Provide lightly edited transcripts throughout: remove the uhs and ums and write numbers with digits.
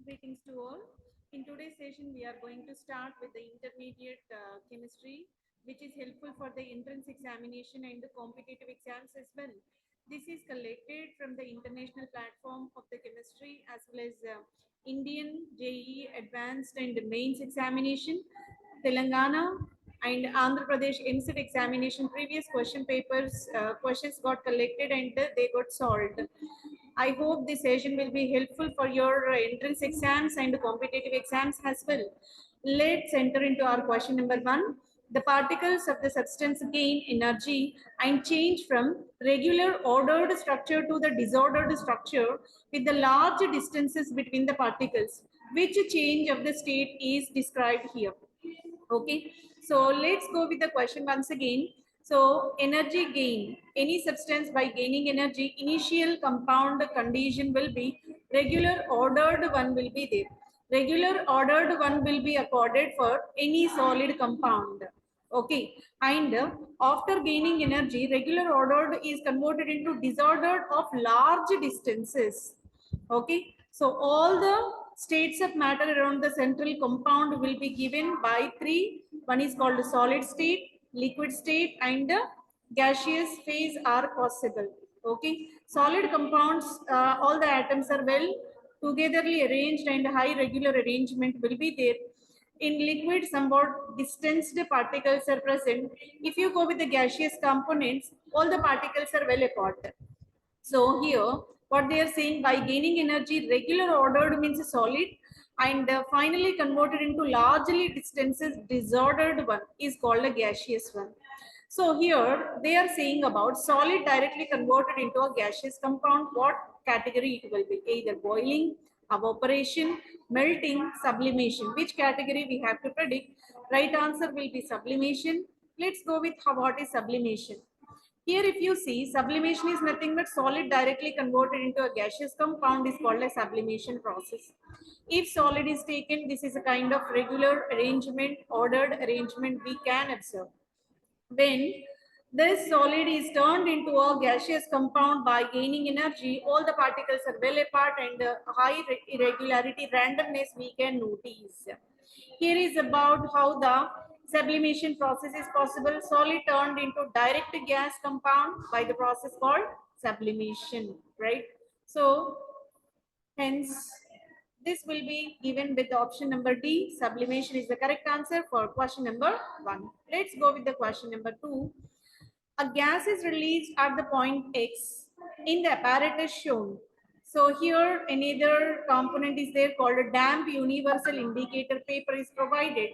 Greetings to all. In today's session, we are going to start with the intermediate chemistry, which is helpful for the entrance examination and the competitive exams as well. This is collected from the international platform of the chemistry as well as Indian JEE Advanced and Mains examination, Telangana and Andhra Pradesh EAMCET examination. Previous question papers, questions got collected and they got solved. I hope this session will be helpful for your entrance exams and competitive exams as well. Let's enter into our question number 1. The particles of the substance gain energy and change from regular ordered structure to the disordered structure with the large distances between the particles. Which change of the state is described here? Okay, so let's go with the question once again. So energy gain, any substance by gaining energy, initial compound condition will be regular ordered one will be there. Regular ordered one will be accorded for any solid compound. Okay, and after gaining energy, regular ordered is converted into disordered of large distances. Okay, so all the states of matter around the central compound will be given by 3. One is called solid state, liquid state and gaseous phase are possible. Okay, solid compounds, all the atoms are well togetherly arranged and high regular arrangement will be there. In liquid, somewhat distanced particles are present. If you go with the gaseous components, all the particles are well apart. So here, what they are saying, by gaining energy, regular ordered means a solid and finally converted into largely distances disordered one is called a gaseous one. So here they are saying about solid directly converted into a gaseous compound. What category it will be? Either boiling, evaporation, melting, sublimation. Which category we have to predict? Right answer will be sublimation. Let's go with what is sublimation. Here if you see, sublimation is nothing but solid directly converted into a gaseous compound is called a sublimation process. If solid is taken, this is a kind of regular arrangement, ordered arrangement we can observe. When this solid is turned into a gaseous compound by gaining energy, all the particles are well apart and high irregularity, randomness we can notice. Here is about how the sublimation process is possible. Solid turned into direct gas compound by the process called sublimation, right? So hence this will be given with the option number D. Sublimation is the correct answer for question number 1. Let's go with the question number 2. A gas is released at the point X in the apparatus shown. So here another component is there called a damp universal indicator paper is provided.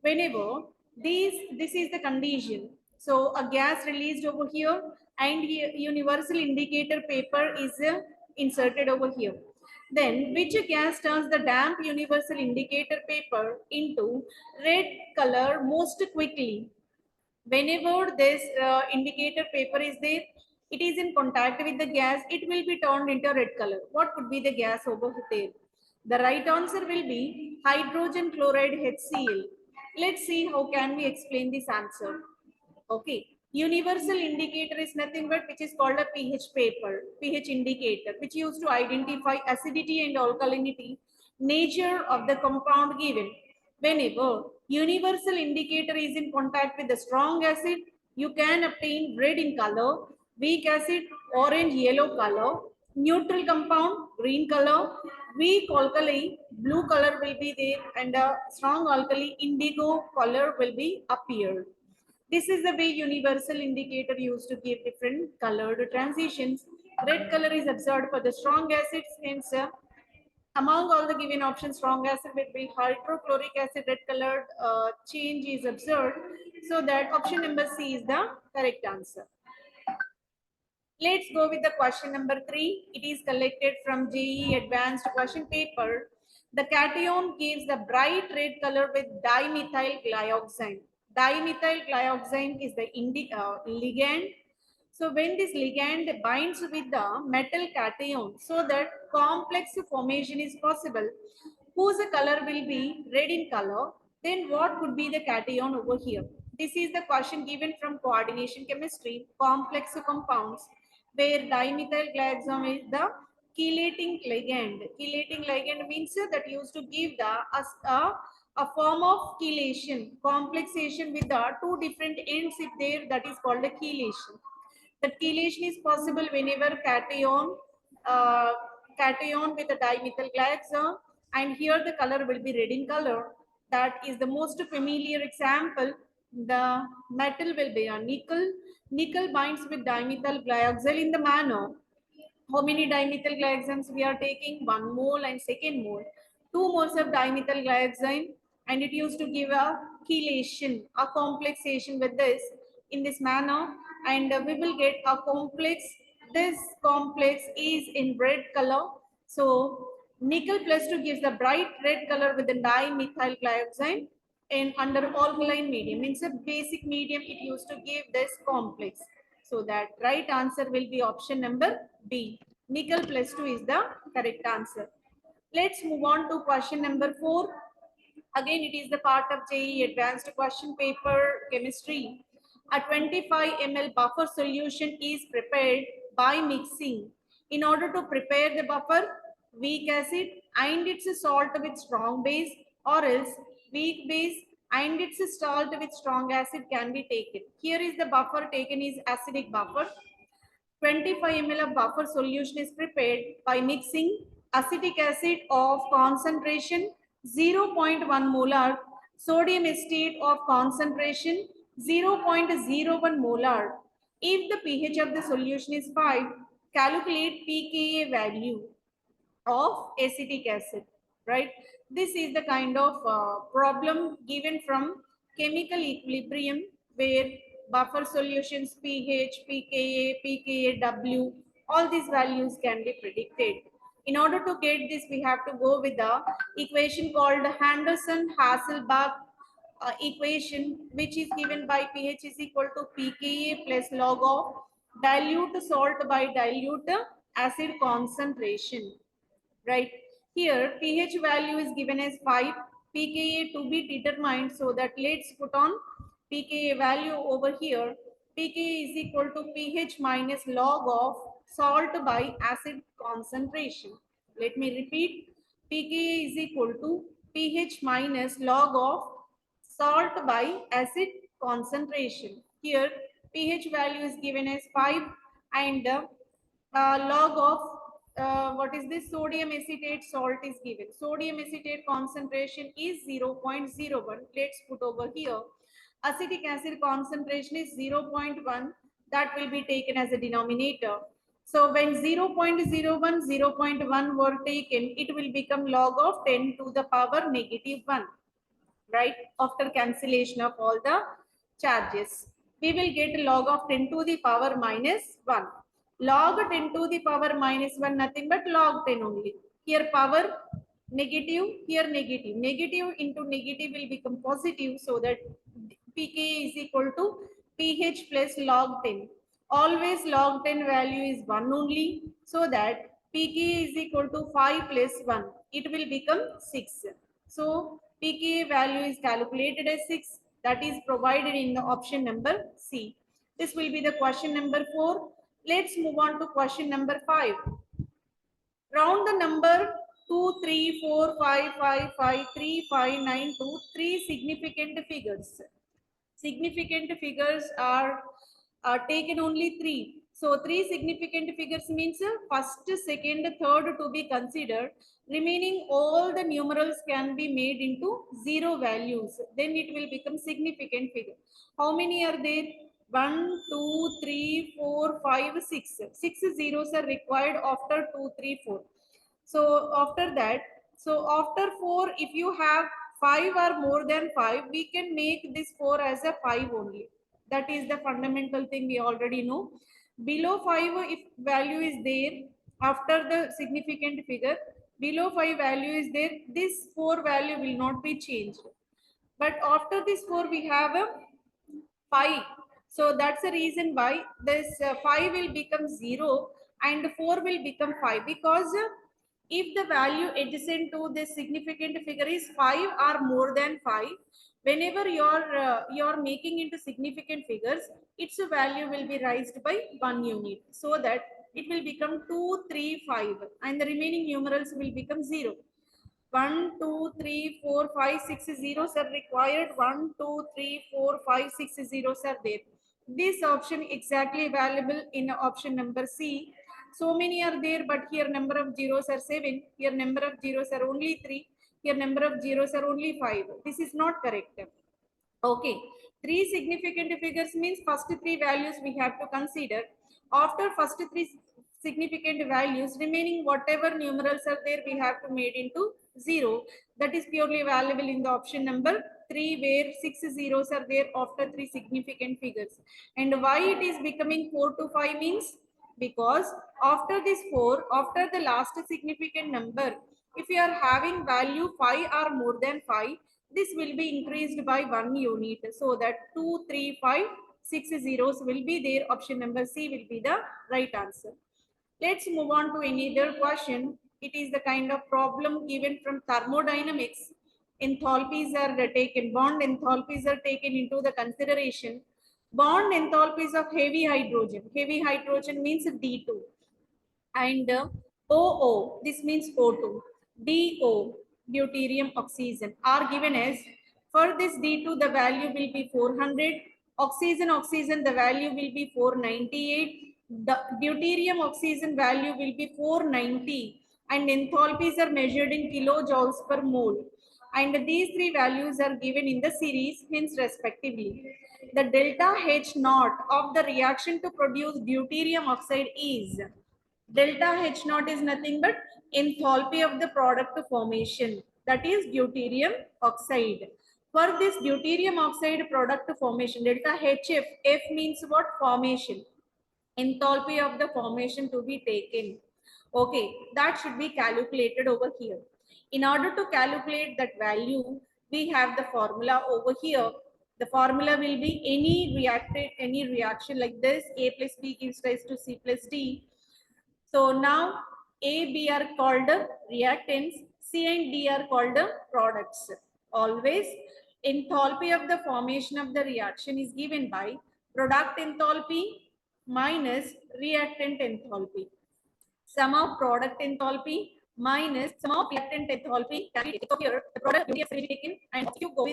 Whenever this is the condition. So a gas released over here and universal indicator paper is inserted over here. Then which gas turns the damp universal indicator paper into red color most quickly? Whenever this indicator paper is there, it is in contact with the gas, it will be turned into red color. What could be the gas over there? The right answer will be hydrogen chloride HCl. Let's see how can we explain this answer. Okay, universal indicator is nothing but which is called a pH paper, pH indicator, which used to identify acidity and alkalinity, nature of the compound given. Whenever universal indicator is in contact with the strong acid, you can obtain red in color, weak acid, orange, yellow color, neutral compound, green color, weak alkali, blue color will be there, and a strong alkali, indigo color will be appeared. This is the way universal indicator used to give different colored transitions. Red color is observed for the strong acids, hence among all the given options, strong acid will be hydrochloric acid, red colored change is observed. So that option number C is the correct answer. Let's go with the question number 3. It is collected from JEE advanced question paper. The cation gives the bright red color with dimethyl glyoxine. Dimethyl glyoxine is the ligand. So when this ligand binds with the metal cation, so that complex formation is possible, whose color will be red in color, then what could be the cation over here? This is the question given from coordination chemistry, complex compounds, where dimethyl glyoxime is the chelating ligand. Chelating ligand means that used to give the a form of chelation, complexation with the two different ends if there, that is called a chelation. That chelation is possible whenever uh, cation with a dimethyl glyazine, and here the color will be red in color. That is the most familiar example. The metal will be a nickel. Nickel binds with dimethyl glyoxal in the manner. How many dimethyl glyoxanes we are taking? 1 mole and second mole. 2 moles of dimethyl glyoxane, and it used to give a chelation, a complexation with this in this manner, and we will get a complex. This complex is in red color. So nickel plus 2 gives the bright red color with the dimethyl glyoxane, and under alkaline medium means a basic medium it used to give this complex. So that right answer will be option number B. Nickel plus 2 is the correct answer. Let's move on to question number 4. Again, it is the part of JEE advanced question paper chemistry. A 25 ml buffer solution is prepared by mixing. In order to prepare the buffer, weak acid and its salt with strong base, or else weak base and its salt with strong acid can be taken. Here is the buffer taken is acidic buffer. 25 ml of buffer solution is prepared by mixing acetic acid of concentration 0.1 molar, sodium acetate of concentration 0.01 molar. If the pH of the solution is 5, calculate pKa value of acetic acid, right? This is the kind of problem given from chemical equilibrium, where buffer solutions pH, pKa, pKaW, all these values can be predicted. In order to get this, we have to go with the equation called Henderson-Hasselbalch equation, which is given by pH is equal to pKa plus log of dilute salt by dilute acid concentration. Right here, pH value is given as 5, pKa to be determined. So that let's put on pKa value over here. pKa is equal to pH minus log of salt by acid concentration. Let me repeat. pKa is equal to pH minus log of salt by acid concentration. Here, pH value is given as 5, and log of what is this, sodium acetate salt is given. Sodium acetate concentration is 0.01. Let's put over here. Acetic acid concentration is 0.1. That will be taken as a denominator. So when 0.01, 0.1 were taken, it will become log of 10 to the power negative 1, right? After cancellation of all the charges, we will get log of 10 to the power minus 1. Log 10 to the power minus 1, nothing but log 10 only. Here power negative, here negative. Negative into negative will become positive, so that pK is equal to pH plus log 10. Always log 10 value is 1 only, so that pK is equal to 5 plus 1. It will become 6. So pKa value is calculated as 6. That is provided in the option number C. This will be the question number 4. Let's move on to question number 5. Round the number 2, 3, 4, 5, 5, 5, 3, 5, 9 to 3 significant figures. Significant figures are taken only 3. So 3 significant figures means first, second, third to be considered. Remaining all the numerals can be made into 0 values. Then it will become significant figure. How many are there? 1, 2, 3, 4, 5, 6. 6 zeros are required after 2, 3, 4. So after that, so after 4, if you have 5 or more than 5, we can make this 4 as a 5 only. That is the fundamental thing we already know. Below 5, if value is there, after the significant figure, below 5 value is there, this 4 value will not be changed. But after this 4, we have a 5. So that's the reason why this 5 will become 0 and 4 will become 5, because if the value adjacent to this significant figure is 5 or more than 5, whenever you're making into significant figures, its value will be raised by 1 unit, so that it will become 2, 3, 5, and the remaining numerals will become 0. 1, 2, 3, 4, 5, 6 zeros are required. 1, 2, 3, 4, 5, 6 zeros are there. This option exactly available in option number C. So many are there, but here number of zeros are 7. Here number of zeros are only 3. Here number of zeros are only 5. This is not correct. Okay, three significant figures means first three values we have to consider. After first three significant values, remaining whatever numerals are there, we have to made into 0. That is purely available in the option number 3, where 6 zeros are there after three significant figures. And why it is becoming 4 to 5 means, because after this 4, after the last significant number, if you are having value 5 or more than 5, this will be increased by 1 unit. So that 2, 3, 5, 6 zeros will be there. Option number C will be the right answer. Let's move on to another question. It is the kind of problem given from thermodynamics. Enthalpies are taken, bond enthalpies are taken into the consideration. Bond enthalpies of heavy hydrogen. Heavy hydrogen means D2. And OO, this means O2. DO, deuterium oxygen, are given as, for this D2, the value will be 400. Oxygen, the value will be 498. The deuterium oxygen value will be 490. And enthalpies are measured in kilojoules per mole. And these three values are given in the series, hence respectively. The delta H naught of the reaction to produce deuterium oxide is, delta H naught is nothing but enthalpy of the product formation, that is deuterium oxide. For this deuterium oxide product formation, delta HF, F means what? Formation. Enthalpy of the formation to be taken. Okay, that should be calculated over here. In order to calculate that value, we have the formula over here. The formula will be any reaction like this, A plus B gives rise to C plus D. So now A, B are called reactants, C and D are called products. Always enthalpy of the formation of the reaction is given by product enthalpy minus reactant enthalpy. Sum of product enthalpy minus sum of reactant enthalpy can be taken. So here the product will be taken, and if you go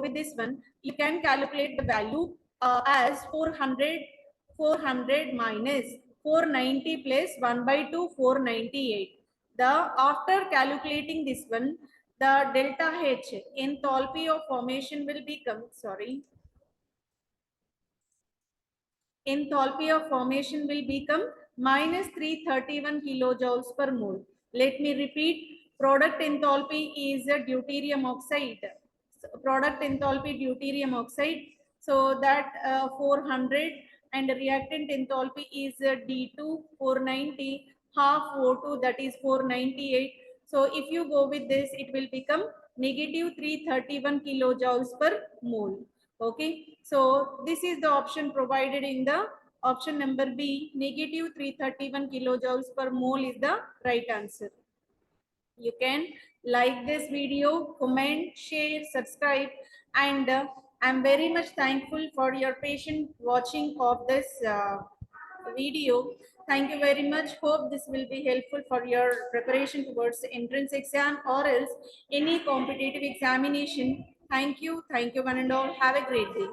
with this one, you can calculate the value as 400 minus 490 plus 1 by 2, 498. After calculating this one, the delta H, enthalpy of formation will become, enthalpy of formation will become minus 331 kilojoules per mole. Let me repeat, product enthalpy is a deuterium oxide. Product enthalpy deuterium oxide. So that 400, and reactant enthalpy is D2 490, half O2, that is 498. So if you go with this, it will become negative 331 kilojoules per mole. Okay, so this is the option provided in the option number B. Negative 331 kilojoules per mole is the right answer. You can like this video, comment, share, subscribe, and I'm very much thankful for your patient watching of this video. Thank you very much. Hope this will be helpful for your preparation towards the entrance exam or else any competitive examination. Thank you one and all. Have a great day.